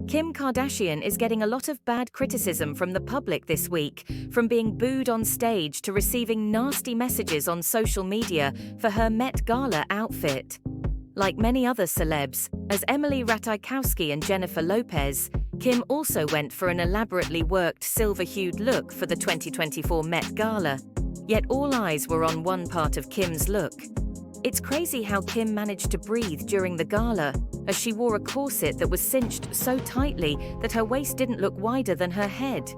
Kim Kardashian is getting a lot of bad criticism from the public this week, from being booed on stage to receiving nasty messages on social media for her Met Gala outfit. Like many other celebs, as Emily Ratajkowski and Jennifer Lopez, Kim also went for an elaborately worked silver-hued look for the 2024 Met Gala. Yet all eyes were on one part of Kim's look. It's crazy how Kim managed to breathe during the gala, as she wore a corset that was cinched so tightly that her waist didn't look wider than her head.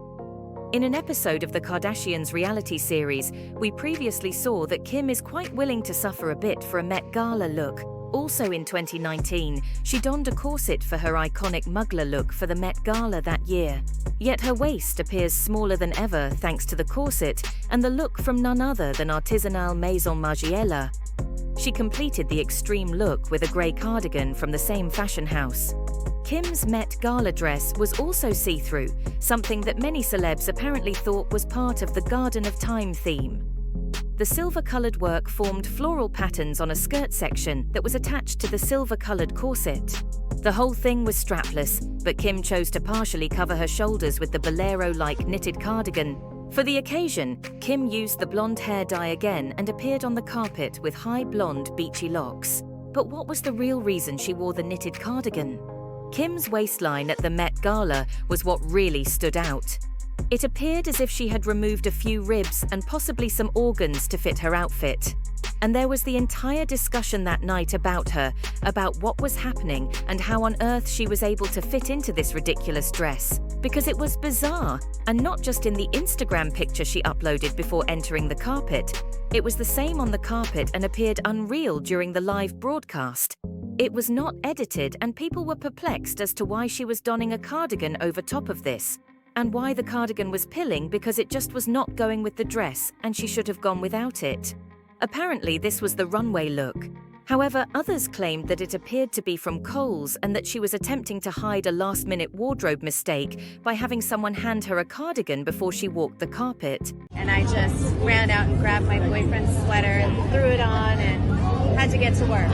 In an episode of the Kardashians' reality series, we previously saw that Kim is quite willing to suffer a bit for a Met Gala look. Also in 2019, she donned a corset for her iconic Mugler look for the Met Gala that year. Yet her waist appears smaller than ever thanks to the corset and the look from none other than artisanal Maison Margiela. She completed the extreme look with a grey cardigan from the same fashion house. Kim's Met Gala dress was also see-through, something that many celebs apparently thought was part of the Garden of Time theme. The silver-coloured work formed floral patterns on a skirt section that was attached to the silver-coloured corset. The whole thing was strapless, but Kim chose to partially cover her shoulders with the bolero-like knitted cardigan. For the occasion, Kim used the blonde hair dye again and appeared on the carpet with high blonde, beachy locks. But what was the real reason she wore the knitted cardigan? Kim's waistline at the Met Gala was what really stood out. It appeared as if she had removed a few ribs and possibly some organs to fit her outfit. And there was the entire discussion that night about her, about what was happening and how on earth she was able to fit into this ridiculous dress. Because it was bizarre, and not just in the Instagram picture she uploaded before entering the carpet. It was the same on the carpet and appeared unreal during the live broadcast. It was not edited, and people were perplexed as to why she was donning a cardigan over top of this. And why the cardigan was pilling, because it just was not going with the dress and she should have gone without it. Apparently this was the runway look. However, others claimed that it appeared to be from Kohl's and that she was attempting to hide a last-minute wardrobe mistake by having someone hand her a cardigan before she walked the carpet. And I just ran out and grabbed my boyfriend's sweater and threw it on and had to get to work.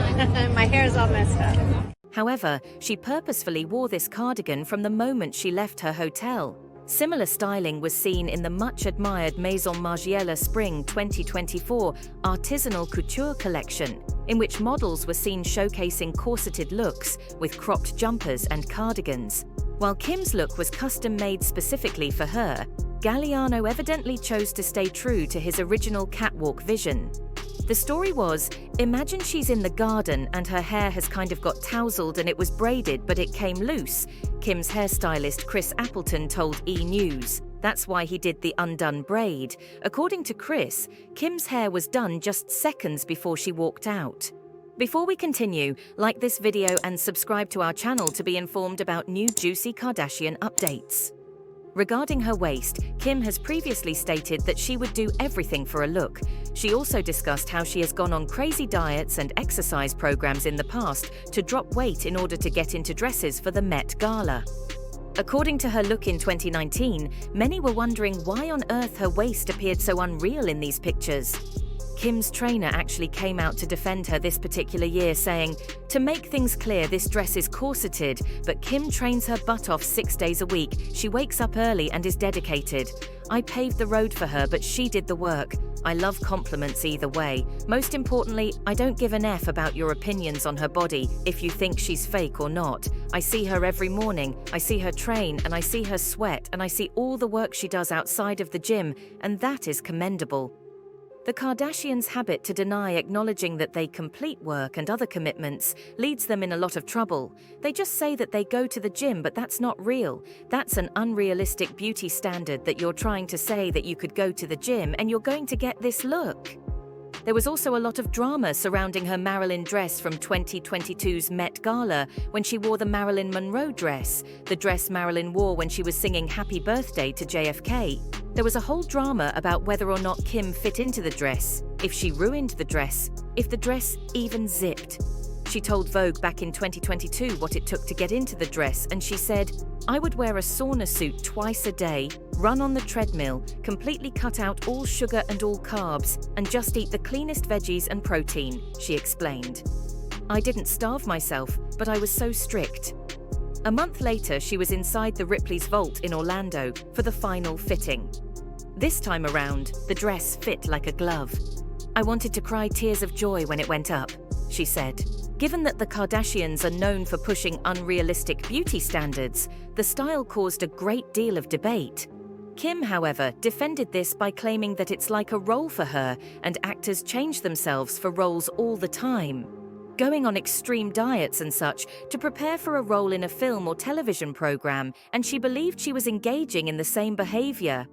My hair's all messed up. However, she purposefully wore this cardigan from the moment she left her hotel. Similar styling was seen in the much-admired Maison Margiela Spring 2024 artisanal couture collection, in which models were seen showcasing corseted looks with cropped jumpers and cardigans. While Kim's look was custom-made specifically for her, Galliano evidently chose to stay true to his original catwalk vision. The story was, imagine she's in the garden and her hair has kind of got tousled and it was braided but it came loose, Kim's hairstylist Chris Appleton told E! News. That's why he did the undone braid. According to Chris, Kim's hair was done just seconds before she walked out. Before we continue, like this video and subscribe to our channel to be informed about new juicy Kardashian updates. Regarding her waist, Kim has previously stated that she would do everything for a look. She also discussed how she has gone on crazy diets and exercise programs in the past to drop weight in order to get into dresses for the Met Gala. According to her look in 2019, many were wondering why on earth her waist appeared so unreal in these pictures. Kim's trainer actually came out to defend her this particular year, saying, "To make things clear, this dress is corseted, but Kim trains her butt off 6 days a week. She wakes up early and is dedicated. I paved the road for her, but she did the work. I love compliments either way. Most importantly, I don't give an F about your opinions on her body, if you think she's fake or not. I see her every morning, I see her train, and I see her sweat, and I see all the work she does outside of the gym, and that is commendable." The Kardashians' habit to deny acknowledging that they complete work and other commitments leads them in a lot of trouble. They just say that they go to the gym, but that's not real. That's an unrealistic beauty standard that you're trying to say that you could go to the gym and you're going to get this look. There was also a lot of drama surrounding her Marilyn dress from 2022's Met Gala when she wore the Marilyn Monroe dress, the dress Marilyn wore when she was singing Happy Birthday to JFK. There was a whole drama about whether or not Kim fit into the dress, if she ruined the dress, if the dress even zipped. She told Vogue back in 2022 what it took to get into the dress, and she said, "I would wear a sauna suit twice a day, run on the treadmill, completely cut out all sugar and all carbs, and just eat the cleanest veggies and protein," she explained. "I didn't starve myself, but I was so strict." A month later, she was inside the Ripley's vault in Orlando for the final fitting. This time around, the dress fit like a glove. "I wanted to cry tears of joy when it went up," she said. Given that the Kardashians are known for pushing unrealistic beauty standards, the style caused a great deal of debate. Kim, however, defended this by claiming that it's like a role for her and actors change themselves for roles all the time, going on extreme diets and such to prepare for a role in a film or television program, and she believed she was engaging in the same behavior.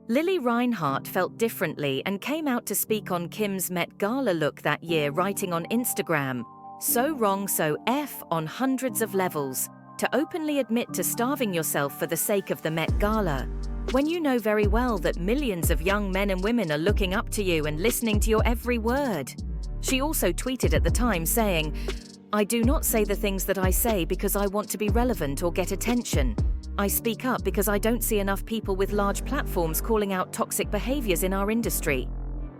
Lily Reinhart felt differently and came out to speak on Kim's Met Gala look that year, writing on Instagram, "So wrong, so F on hundreds of levels. To openly admit to starving yourself for the sake of the Met Gala, when you know very well that millions of young men and women are looking up to you and listening to your every word." She also tweeted at the time saying, "I do not say the things that I say because I want to be relevant or get attention. I speak up because I don't see enough people with large platforms calling out toxic behaviors in our industry.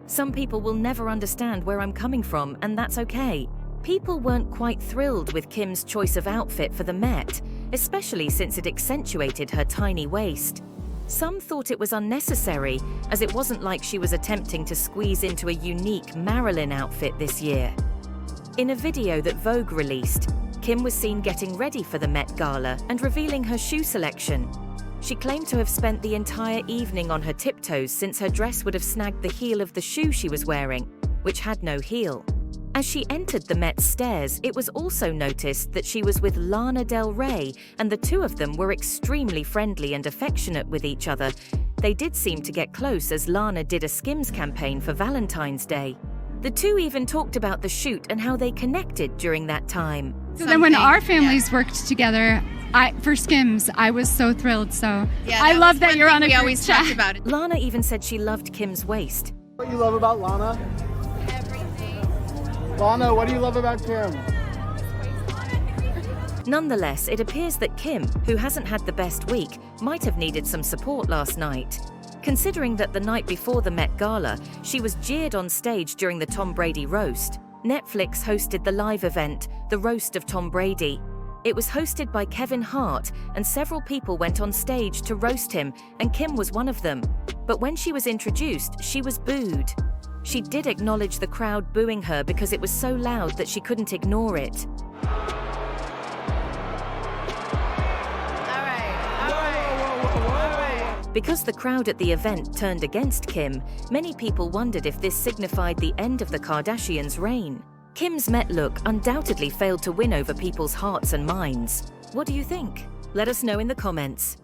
Some people will never understand where I'm coming from, and that's okay." People weren't quite thrilled with Kim's choice of outfit for the Met, especially since it accentuated her tiny waist. Some thought it was unnecessary, as it wasn't like she was attempting to squeeze into a unique Marilyn outfit this year. In a video that Vogue released, Kim was seen getting ready for the Met Gala and revealing her shoe selection. She claimed to have spent the entire evening on her tiptoes since her dress would have snagged the heel of the shoe she was wearing, which had no heel. As she entered the Met stairs, it was also noticed that she was with Lana Del Rey, and the two of them were extremely friendly and affectionate with each other. They did seem to get close as Lana did a Skims campaign for Valentine's Day. The two even talked about the shoot and how they connected during that time. So then when our families worked together, for Skims, I was so thrilled. So I love that you're on a group always chat. talked about it. Lana even said she loved Kim's waist. What you love about Lana? Lana, what do you love about Kim? Nonetheless, it appears that Kim, who hasn't had the best week, might have needed some support last night. Considering that the night before the Met Gala, she was jeered on stage during the Tom Brady roast. Netflix hosted the live event, The Roast of Tom Brady. It was hosted by Kevin Hart, and several people went on stage to roast him, and Kim was one of them. But when she was introduced, she was booed. She did acknowledge the crowd booing her because it was so loud that she couldn't ignore it. Because the crowd at the event turned against Kim, many people wondered if this signified the end of the Kardashians' reign. Kim's Met look undoubtedly failed to win over people's hearts and minds. What do you think? Let us know in the comments.